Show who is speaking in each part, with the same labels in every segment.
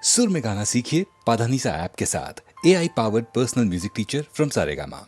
Speaker 1: सुर में गाना सीखिए पाधानीसा ऐप के साथ। AI powered personal music teacher from Saregama.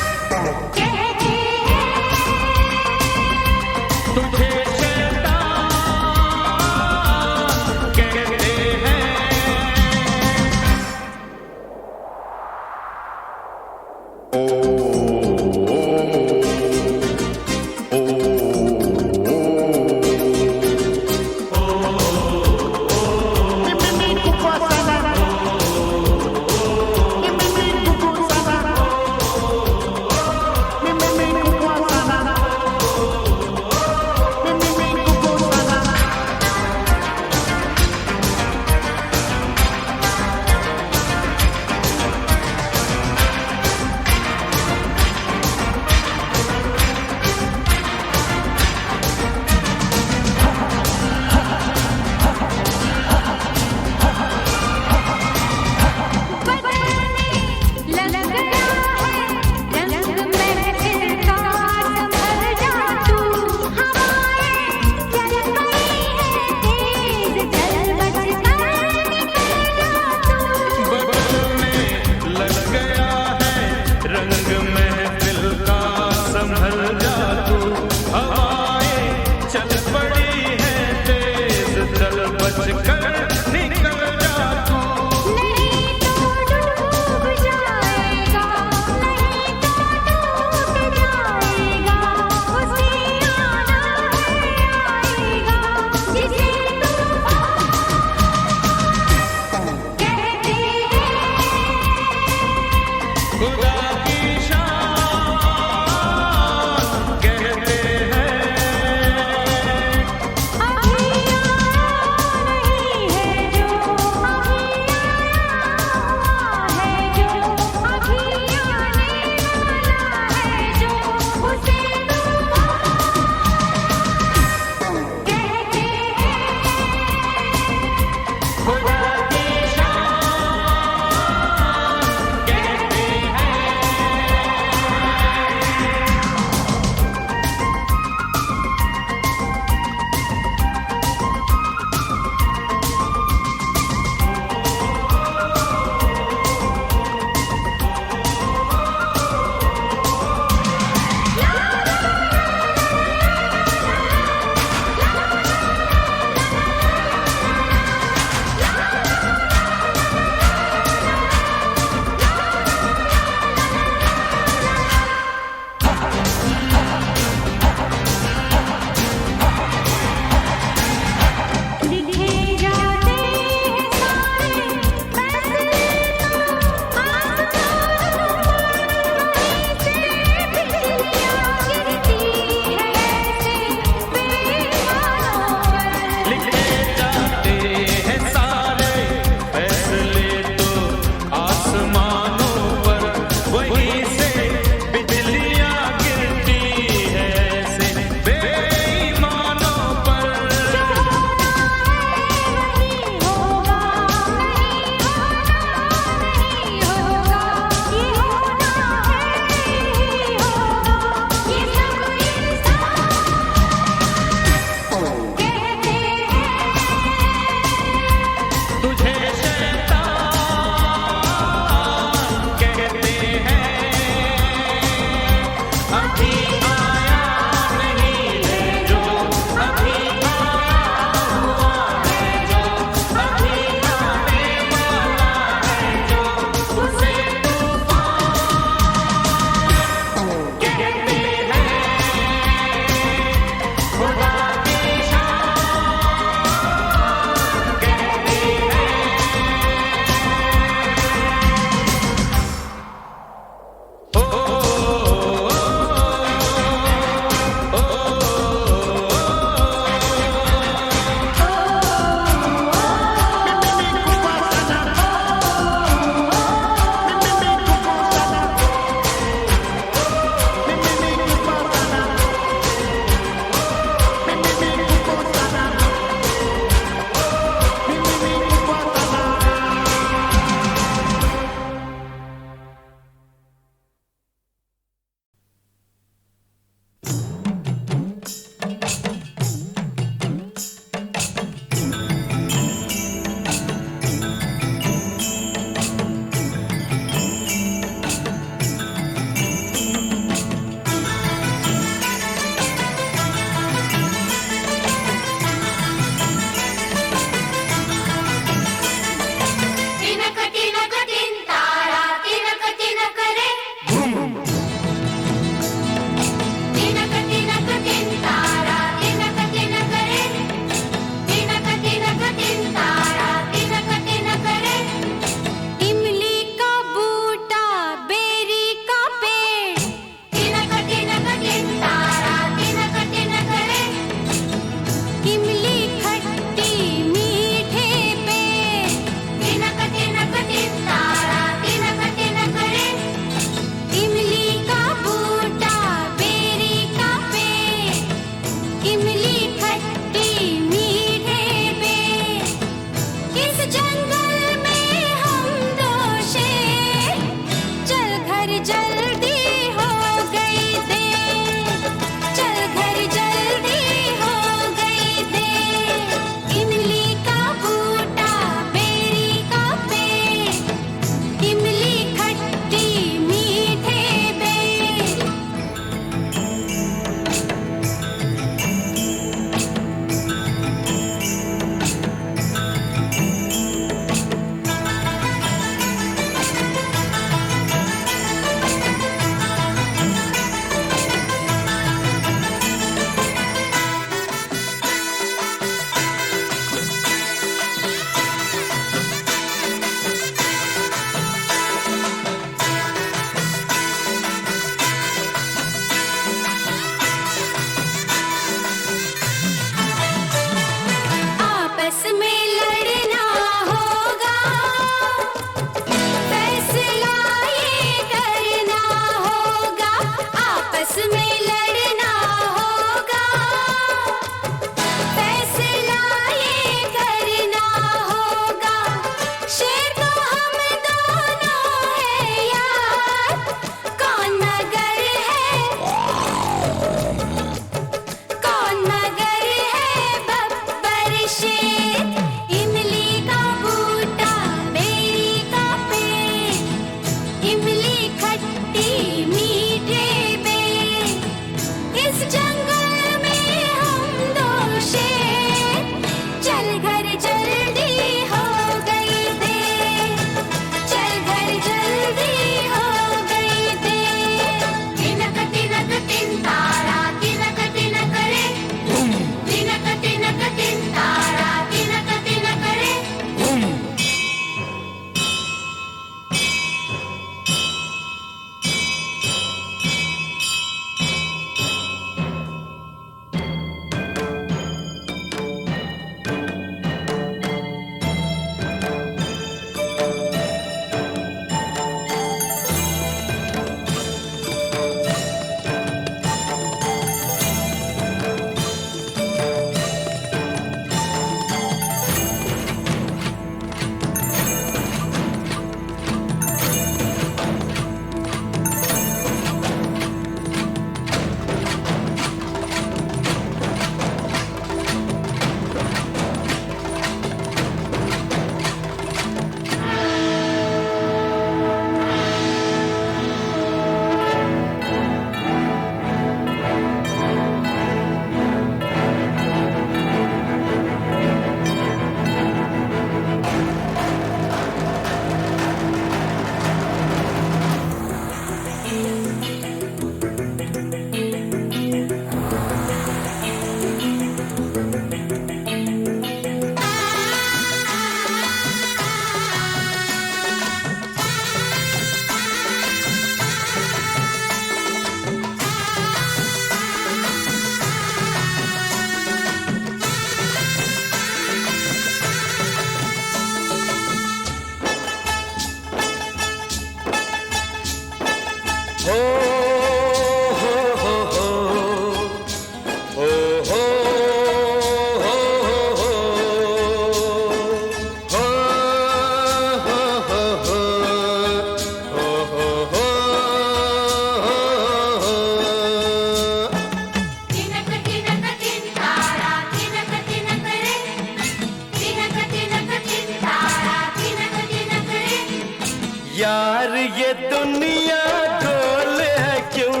Speaker 2: यार ये दुनिया गोल है क्यों,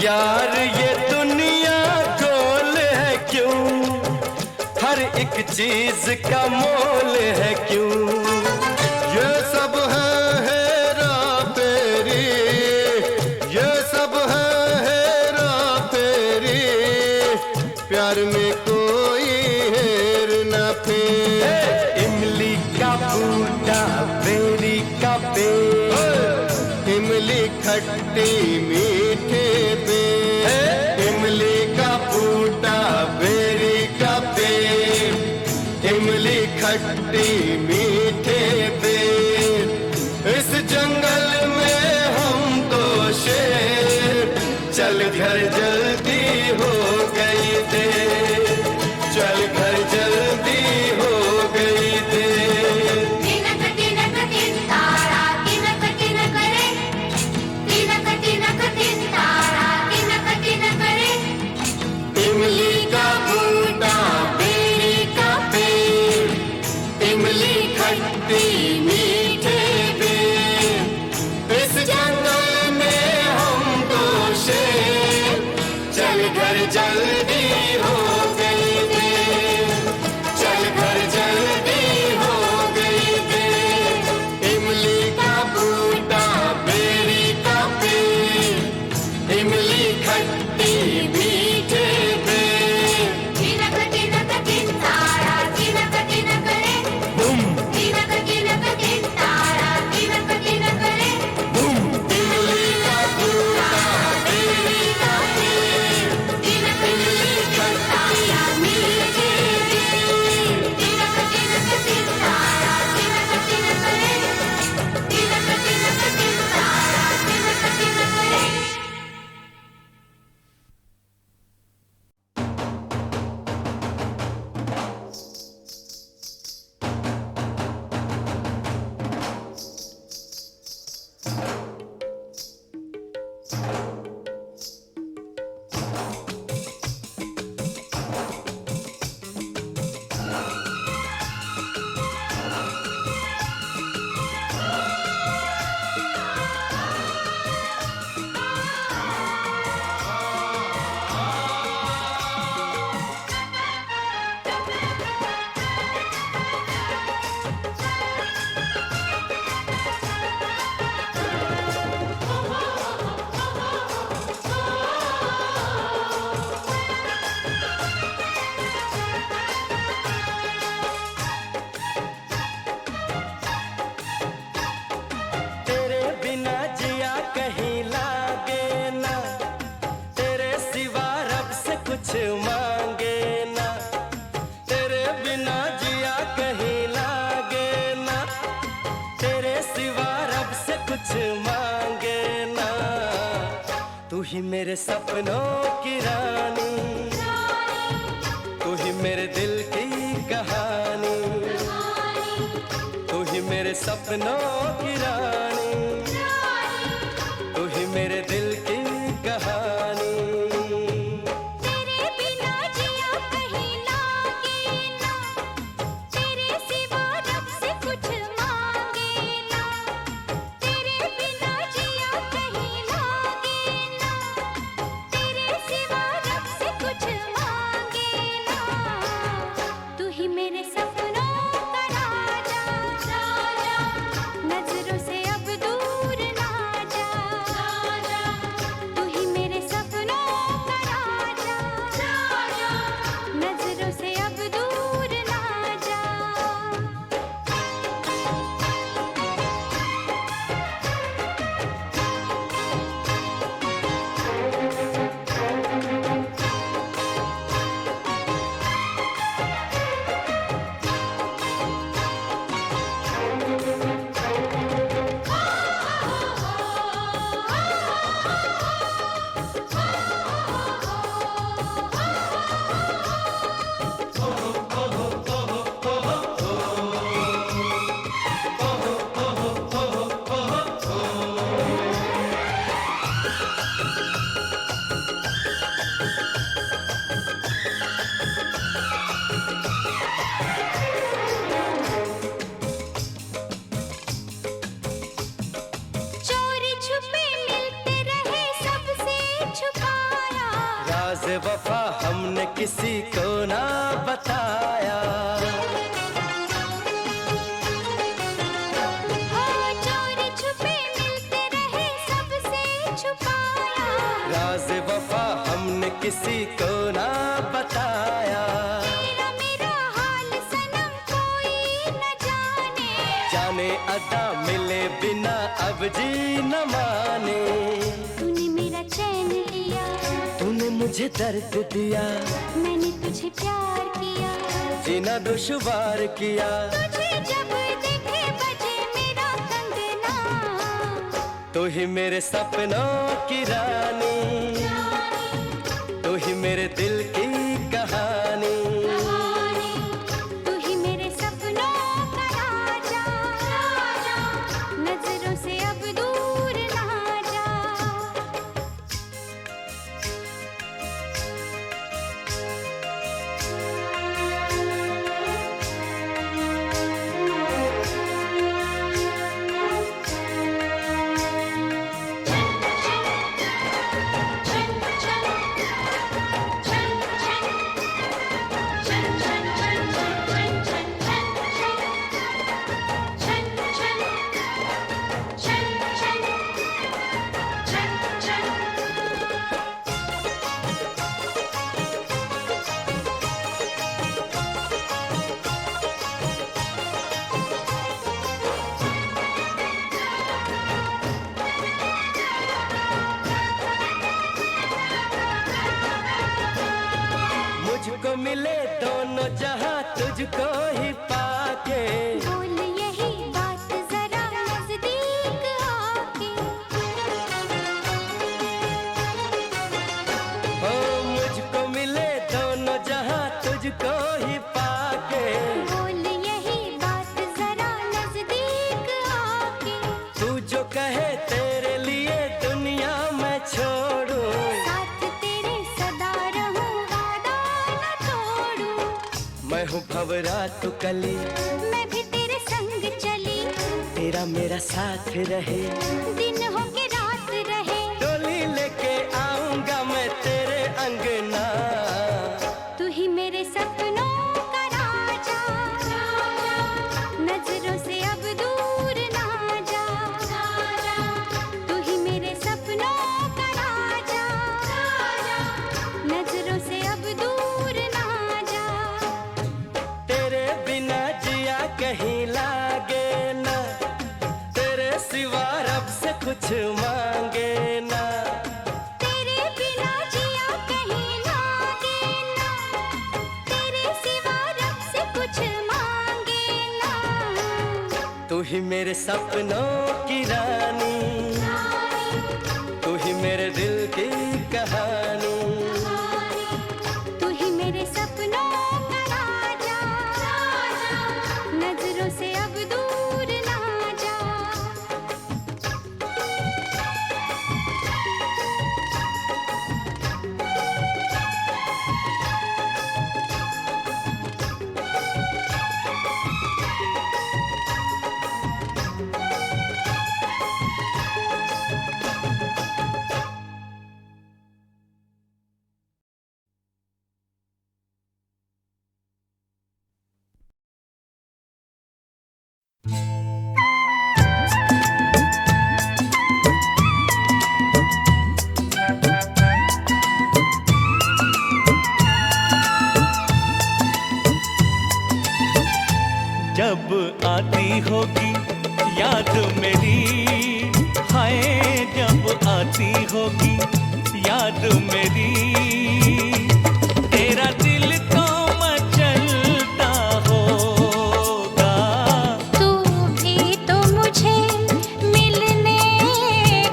Speaker 2: यार ये दुनिया गोल है क्यों, हर एक चीज का मोल है क्यों।
Speaker 3: ये सब है हेरा फेरी, ये सब है हेरा फेरी, प्यार में कोई हेर न फेर।
Speaker 2: इमली का बूटा बेरी का पेड़,
Speaker 3: इमली खट्टी मीठे पेड़,
Speaker 2: इमली का बूटा बेरी का पेड़,
Speaker 3: इमली खट्टी मीठे पेड़। इस जंगल में हम तो शेर,
Speaker 2: चल घर जल्दी हो गई देर, चल घर जल्दी हो गई देर।
Speaker 4: तिनक तिनक तिन तारा तिनक तिनक रे, तिनक तिनक तिन तारा तिनक तिनक रे।
Speaker 3: इमली का बूटा बेरी का पेड़, इमली खट्टी मीठे पेड़। इस जंगल में हम तो शेर, चल घर जल्दी हो गई देर, चल घर जल्दी हो गई देर। इमली का बूटा बेरी का पेड़, इमली खट्टी मीठे पेड़।
Speaker 4: तिनक तिनक तिन तारा तिनक तिनक रे, तिनक तिनक तिन तारा तिनक तिनक रे।
Speaker 3: इमली का बूटा बेरी का पेड़,
Speaker 4: तिनक तिनक तिन तारा मीठे पेड़, तिनक तिनक तिन तारा तिनक तिनक रे, तिनक तिनक तिन तारा तिनक तिनक रे।
Speaker 2: तेरे बिना जिया कहीं लागे ना, तेरे सिवा रब से कुछ मांगे ना। तेरे बिना जिया कहीं लागे ना, तेरे सिवा रब से कुछ मांगे ना। तू ही मेरे सपनों की रानी, तू ही मेरे दिल की कहानी, तू ही मेरे सपनों की रानी, तू ही मेरे दिल की कहानी।
Speaker 4: तेरे बिना जिया कहीं लागे ना, तेरे सिवा रब से कुछ मांगे ना। तेरे बिना जिया कहीं लागे ना, तेरे सिवा रब से कुछ मांगे ना। तू ही मेरे सपनों का राजा, राजा, नजर
Speaker 2: राज वफा हमने किसी को ना बताया।
Speaker 4: चोरी छुपे मिलते रहे सबसे छुपाया।
Speaker 2: राज वफा हमने किसी को ना बताया।
Speaker 4: तेरा मेरा हाल सनम कोई न जाने।
Speaker 2: जाने अदा मिले बिना अब जी न माने।
Speaker 4: तूने मेरा चैन लिया,
Speaker 2: तूने मुझे दर्द दिया,
Speaker 4: मैंने तुझे प्यार किया।
Speaker 2: जीना दुश्वार किया।
Speaker 4: तुझे जब देखे बजे मेरा कंगना।
Speaker 2: तू ही मेरे सपनों की रानी, तू ही मेरे दिल की कहानी।
Speaker 4: तू ही मेरे सपनों का राजा, नजरों से अब दूर ना जा।
Speaker 2: मुझको मिले दोनों जहां तुझको ही पाके।
Speaker 4: बोल यही बात जरा नजदीक आके।
Speaker 2: ओ मुझको मिले दोनों जहां तुझको ही पाके।
Speaker 4: बोल यही बात जरा नजदीक आके।
Speaker 2: तू जो कहे तेरे लिए दुनिया मैं छोड़ूं।
Speaker 4: साथ तेरे सदा रहूं, वादा न तोड़ूं।
Speaker 2: मैं हूँ भंवरा तू कली,
Speaker 4: मैं भी तेरे संग चली।
Speaker 2: तेरा मेरा साथ रहे।
Speaker 4: दिन हो के रात रहे।
Speaker 2: डोली लेके आऊंगा मैं तेरे अंगना।
Speaker 4: तू ही मेरे सपनों का राजा, नजरों से अब दूर ना जा। तू ही मेरे सपनों का राजा, नजरों से अब दूर ना जा।
Speaker 2: तेरे बिना जिया कहीं लागे ना, तेरे सिवा रब से कुछ मांगे ना।
Speaker 4: तेरे बिना जिया कहीं लागे ना, तेरे सिवा रब से कुछ मांगे ना।
Speaker 2: तू ही मेरे सपनों की रानी, तू ही मेरे दिल की कहानी।
Speaker 4: तू ही मेरे सपनों का राजा, नजरों से अब दूर ना जा।
Speaker 5: जब आती होगी याद मेरी, हाय जब आती होगी याद मेरी, तेरा दिल तो मचलता होगा।
Speaker 4: तू भी तो मुझे मिलने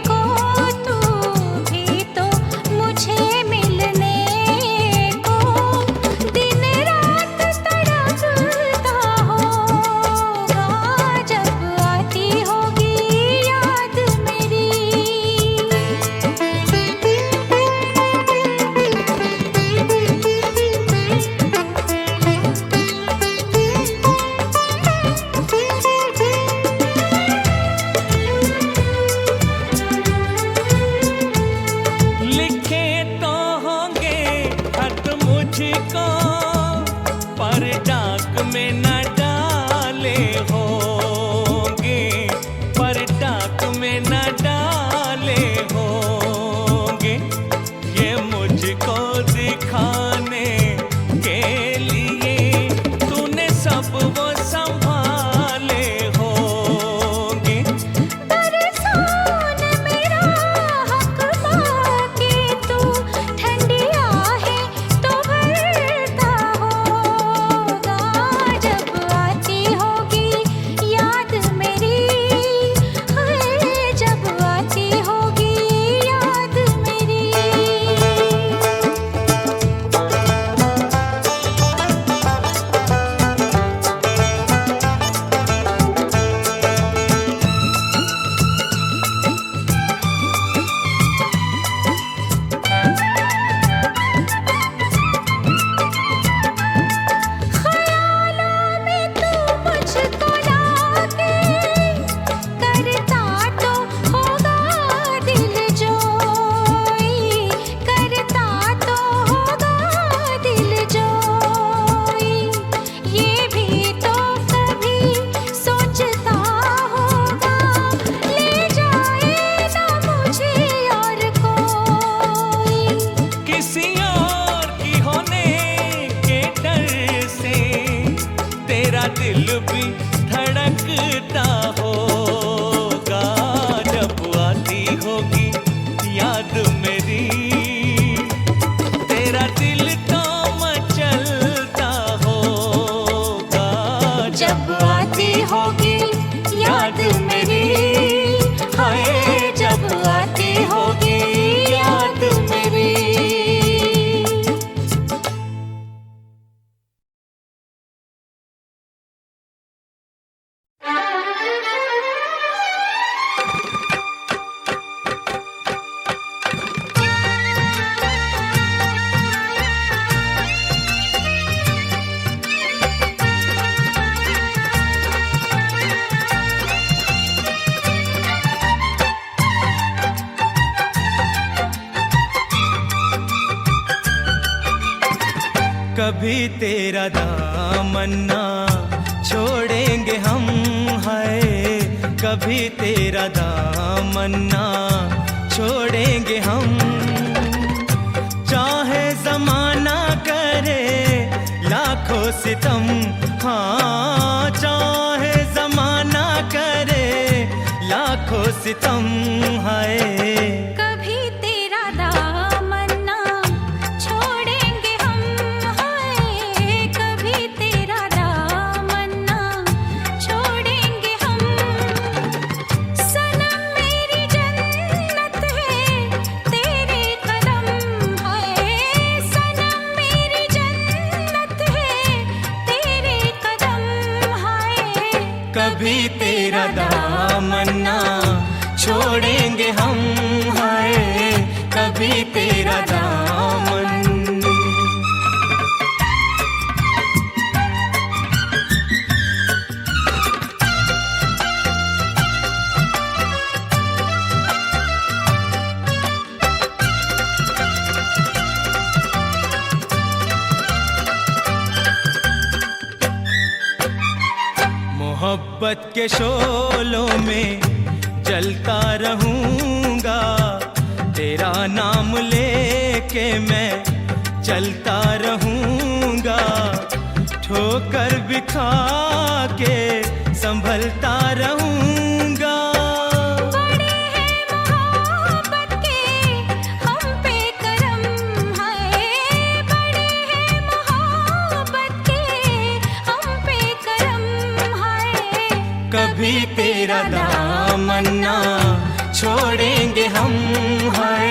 Speaker 4: को, तू भी तो मुझे मिलने को, दिन रात तड़पता होगा। जब आती होगी याद मेरी।
Speaker 5: ये मुझको दिखाने के लिए तूने सब वो संभाले होंगे।
Speaker 4: बरसाने मेरा हक मांगे तू, ठंडी आहें तो भरता होगा। जब आती होगी याद मेरी, हाय जब आती होगी याद मेरी। ख्यालों में तू मुझको लाके, करता तो होगा दिल जोई, करता तो होगा दिल जोई। ये भी तो कभी सोचता होगा, ले जाए ना मुझे और कोई।
Speaker 5: किसी और की होने के डर से तेरा दिल भी धड़कता होगा। जब आती होगी याद मेरी, तेरा दिल तो मचलता होगा।
Speaker 4: जब आती होगी याद मेरी, हाय जब आती होगी याद मेरी।
Speaker 5: कभी तेरा दामन ना छोड़ेंगे हम, है कभी तेरा दामन ना छोड़ेंगे हम। चाहे जमाना करे लाखों सितम, हाँ चाहे जमाना करे लाखों सितम, है
Speaker 4: कभी तेरा दामन ना छोड़ेंगे हम, हाय कभी तेरा दामन ना छोड़ेंगे हम। सनम मेरी जन्नत है तेरे कदम, हाय सनम मेरी जन्नत है तेरे कदम, हाय
Speaker 5: कभी तेरा दामन ना छोड़ेंगे हम, है कभी तेरा दामन। मोहब्बत के शोलों में जलता रहूंगा, तेरा नाम लेके मैं चलता रहूंगा। ठोकर भी खा के संभलता रहूंगा।
Speaker 4: बड़े हैं मोहब्बत के हम पे करम, हाय बड़े हैं मोहब्बत के हम पे करम, हाय
Speaker 5: कभी तेरा दामन ना छोड़ेंगे हम, है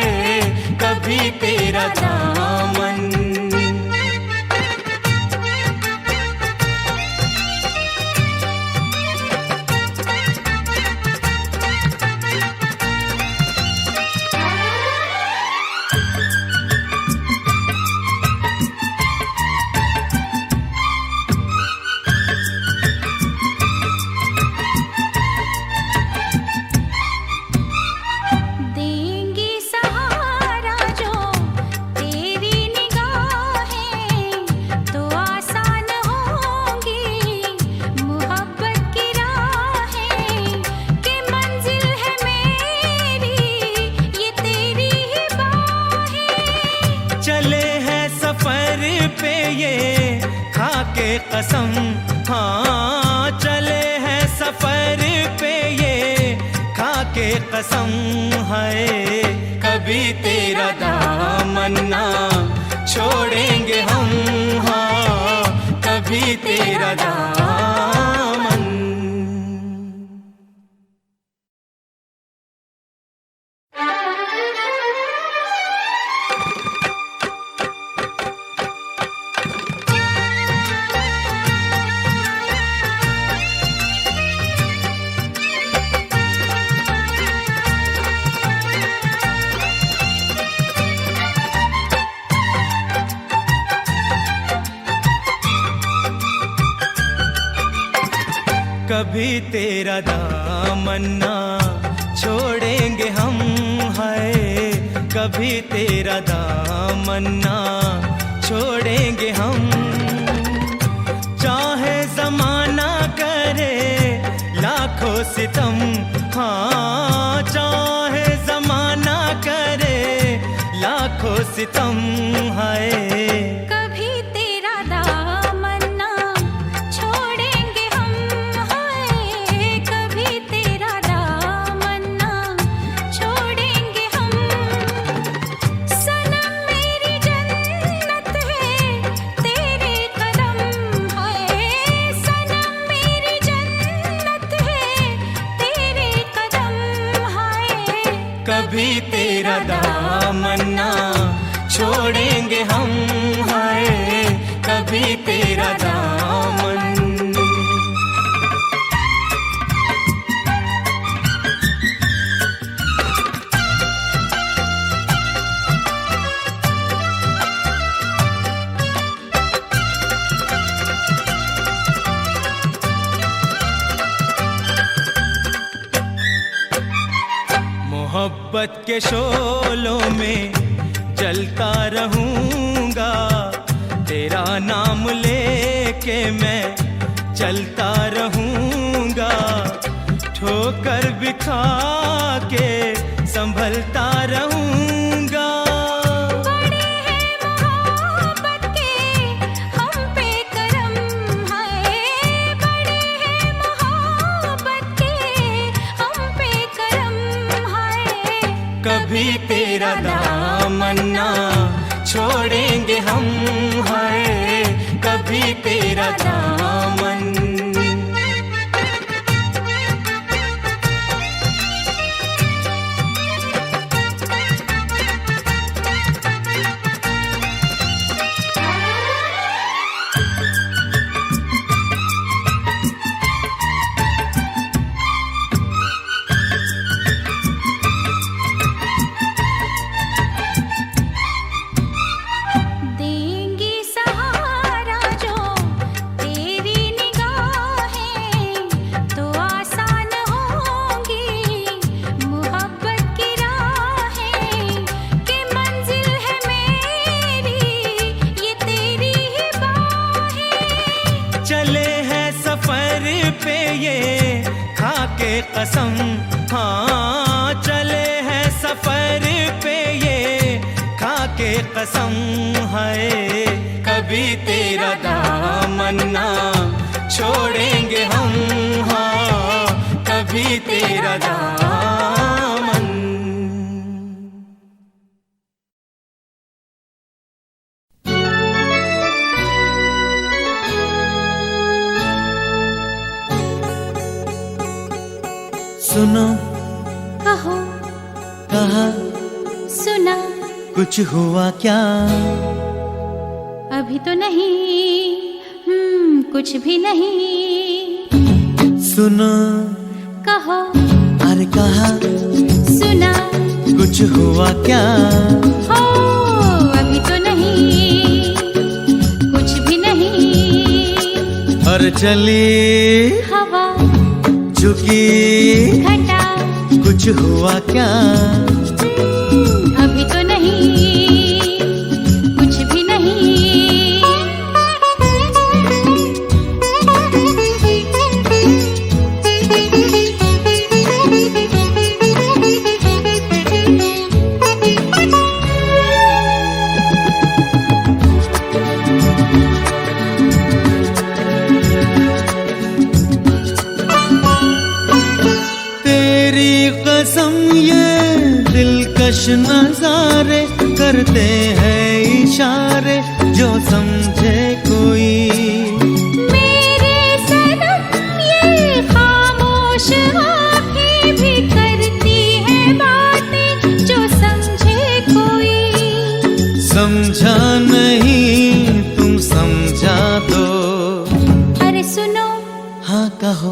Speaker 5: कभी तेरा दामन।
Speaker 4: देंगी सहारा जो
Speaker 5: पे ये खा के कसम, हाँ चले हैं सफर पे ये खा के कसम है। कभी तेरा दामन ना छोड़ेंगे हम, हाँ कभी तेरा दामन। कभी तेरा दामन ना छोड़ेंगे हम, है कभी तेरा दामन ना छोड़ेंगे हम। चाहे जमाना करे लाखों सितम, हाँ चाहे जमाना करे लाखों सितम है।
Speaker 4: कभी तेरा दामन ना छोड़ेंगे हम, हाय कभी तेरा दामन ना छोड़ेंगे हम। सनम मेरी जन्नत है तेरे कदम, हाय सनम मेरी जन्नत है तेरे कदम, हाय
Speaker 5: कभी तेरा दामन ना छोड़ेंगे हम, है कभी तेरा दामन। मोहब्बत के शोलों में जलता रहूंगा, तेरा नाम लेके मैं चलता रहूंगा। ठोकर भी खा के संभलता रहूंगा।
Speaker 4: बड़े हैं मोहब्बत के हम पे करम, हाय बड़े हैं मोहब्बत के हम पे करम, हाय
Speaker 5: कभी तेरा दामन ना छोड़ेंगे हम, है कभी तेरा दामन।
Speaker 4: देंगी सहारा जो तेरी निगाहें, तो आसान होंगी मोहब्बत की राहें। कि मंजिल है मेरी ये तेरी ही बाहें।
Speaker 5: चले हैं सफर पे ये खा के कसम, हाँ चले हैं सफर पे ये खा के कसम है। कभी तेरा दामन ना छोड़ेंगे हम, हाँ कभी तेरा दामन। सुनो
Speaker 4: कहो
Speaker 5: कहा
Speaker 4: सुना
Speaker 5: कुछ हुआ क्या?
Speaker 4: अभी तो नहीं, कुछ भी नहीं।
Speaker 5: सुनो
Speaker 4: कहो
Speaker 5: अरे कहा
Speaker 4: सुना
Speaker 5: कुछ हुआ क्या?
Speaker 4: हो अभी तो नहीं, कुछ भी नहीं।
Speaker 5: और चली
Speaker 4: हवा
Speaker 5: झुकी
Speaker 4: घटा
Speaker 5: कुछ हुआ क्या?
Speaker 4: अभी तो नहीं, कुछ भी नहीं।
Speaker 5: दिलकश नजारे करते हैं इशारे जो समझे कोई।
Speaker 4: मेरे सनम ये खामोश आँखें भी करती हैं बातें जो समझे कोई।
Speaker 5: समझा नहीं तुम समझा दो।
Speaker 4: अरे सुनो,
Speaker 5: हाँ कहो,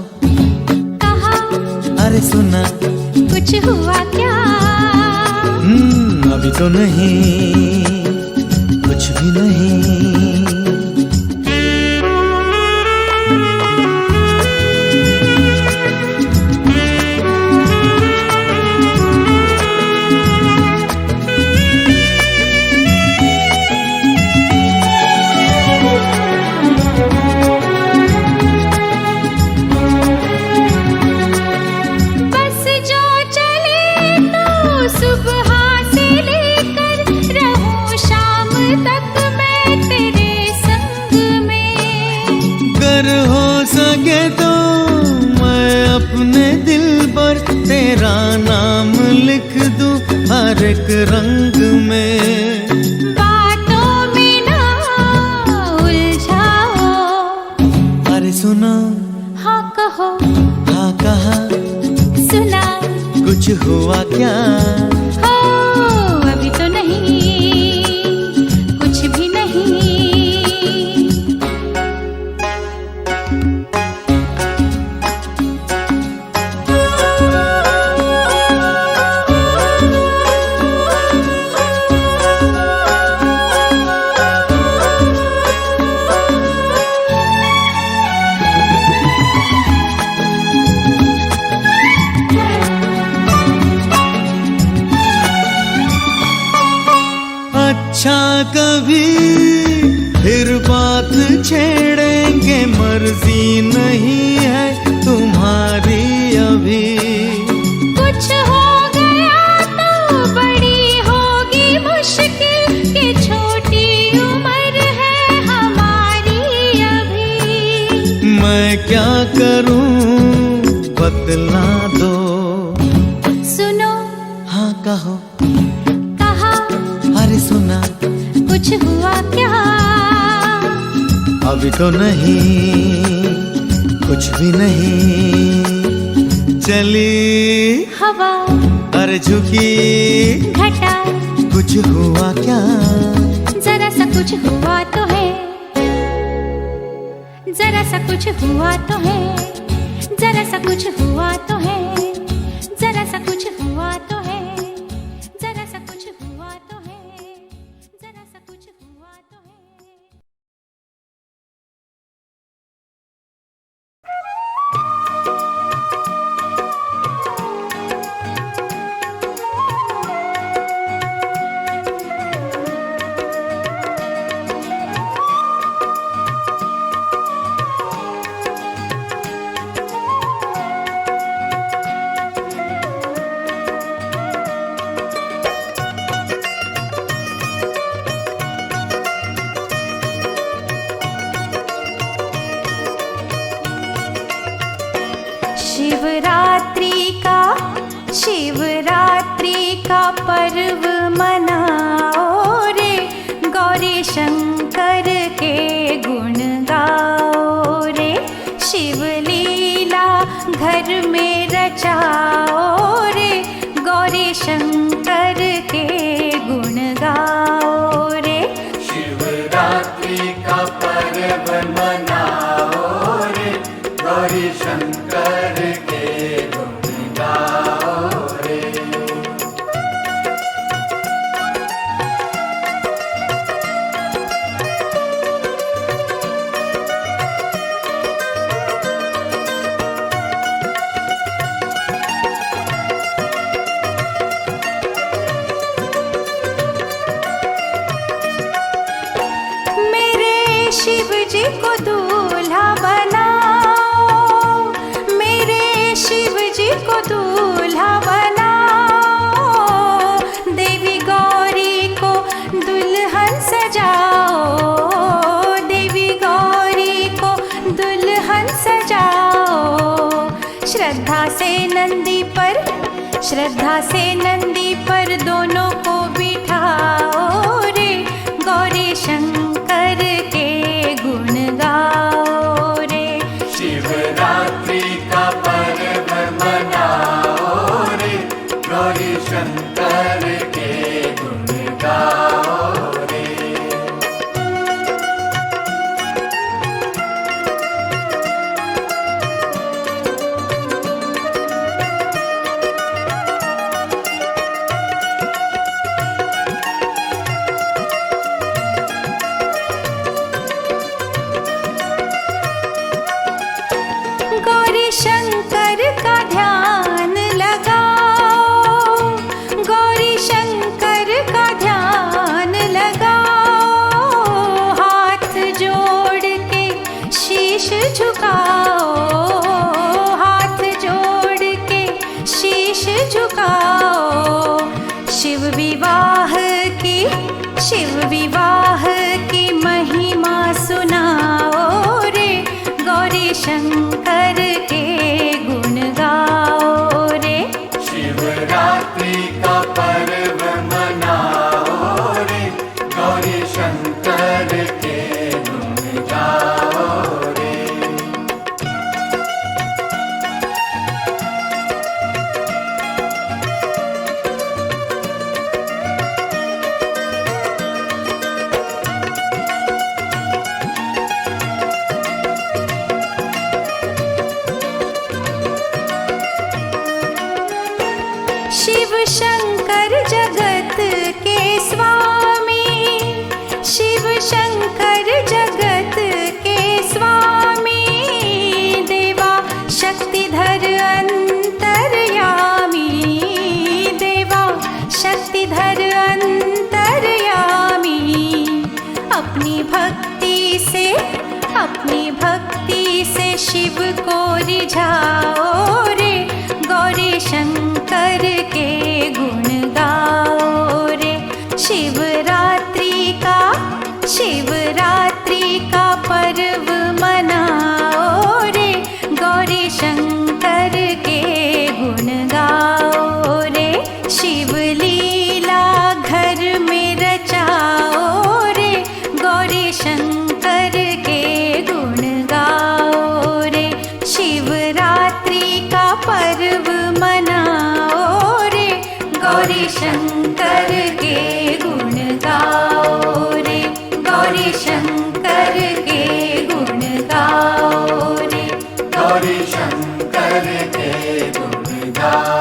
Speaker 4: कहा,
Speaker 5: अरे सुना,
Speaker 4: कुछ हुआ क्या?
Speaker 5: अभी तो नहीं, कुछ भी नहीं।
Speaker 4: बस जो चले तो सुबह से लेकर रहूं शाम तक मैं तेरे संग में।
Speaker 5: अगर हो सके तो मैं अपने दिल पर तेरा नाम लिख दूं हर एक रंग में।
Speaker 4: बातों में ना उलझाओ।
Speaker 5: अरे सुनो,
Speaker 4: हाँ कहो,
Speaker 5: हाँ कहा,
Speaker 4: सुना,
Speaker 5: कुछ हुआ क्या?
Speaker 4: हो अभी तो नहीं, कुछ भी नहीं।
Speaker 5: अच्छा कभी फिर बात छेड़ेंगे, मर्जी नहीं है तुम्हारी अभी।
Speaker 4: कुछ हो गया तो बड़ी होगी मुश्किल कि छोटी उम्र है हमारी अभी।
Speaker 5: मैं क्या करूं बतला दो।
Speaker 4: सुनो,
Speaker 5: हाँ कहो,
Speaker 4: कहा,
Speaker 5: अरे सुना,
Speaker 4: कुछ हुआ क्या?
Speaker 5: अभी तो नहीं, कुछ भी नहीं। चली
Speaker 4: हवा,
Speaker 5: अरे झुकी,
Speaker 4: घटा,
Speaker 5: कुछ हुआ क्या?
Speaker 4: जरा सा कुछ हुआ तो है, जरा सा कुछ हुआ तो है, जरा सा कुछ हुआ तो है, जरा सा कुछ हुआ तो है, जरा सा कुछ हुआ तो है, जरा सा कुछ हुआ तो है। शिवरात्रि का पर्व मनाओ रे, गौरी शंकर के गुण गाओ रे। शिवलीला घर में रचाओ रे, गौरी शंकर के गुण गाओ रे।
Speaker 3: शिवरात्रि का पर्व मनाओ रे, गौरी शंकर के गुण गाओ रे।
Speaker 4: मेरे शिव जी को दूल्हा बनाओ, मेरे शिव जी को दूल्हा बनाओ। देवी गौरी को दुल्हन सजाओ, देवी गौरी को दुल्हन सजाओ। श्रद्धा से नंदी पर दोनों विवाह की महिमा सुनाओ रे, गौरी शंकर के गुण गाओ रे।
Speaker 3: शिवरात्रि का पर्व मनाओ रे, गौरी शंकर के गुण गाओ रे।
Speaker 4: शिव शंकर जगत के स्वामी, शिव शंकर जगत के स्वामी, देवा शक्तिधर अंतर्यामी, देवा शक्तिधर अंतर्यामी। अपनी भक्ति से शिव को रिझाओ रे, गौरी शंकर के गुण गाओ रे। शिवरात्रि का पर्व मनाओ रे, गौरी शंकर के गुण गाओ रे। शिवलीला घर में रचाओ रे, गौरी शंकर के गुण गाओ रे। शिवरात्रि का पर्व मनाओ रे, गौरी शंकर के गुण गाओ रे, गौरी शंकर के गुण गाओ रे,
Speaker 3: गौरी शंकर के गुण गाओ।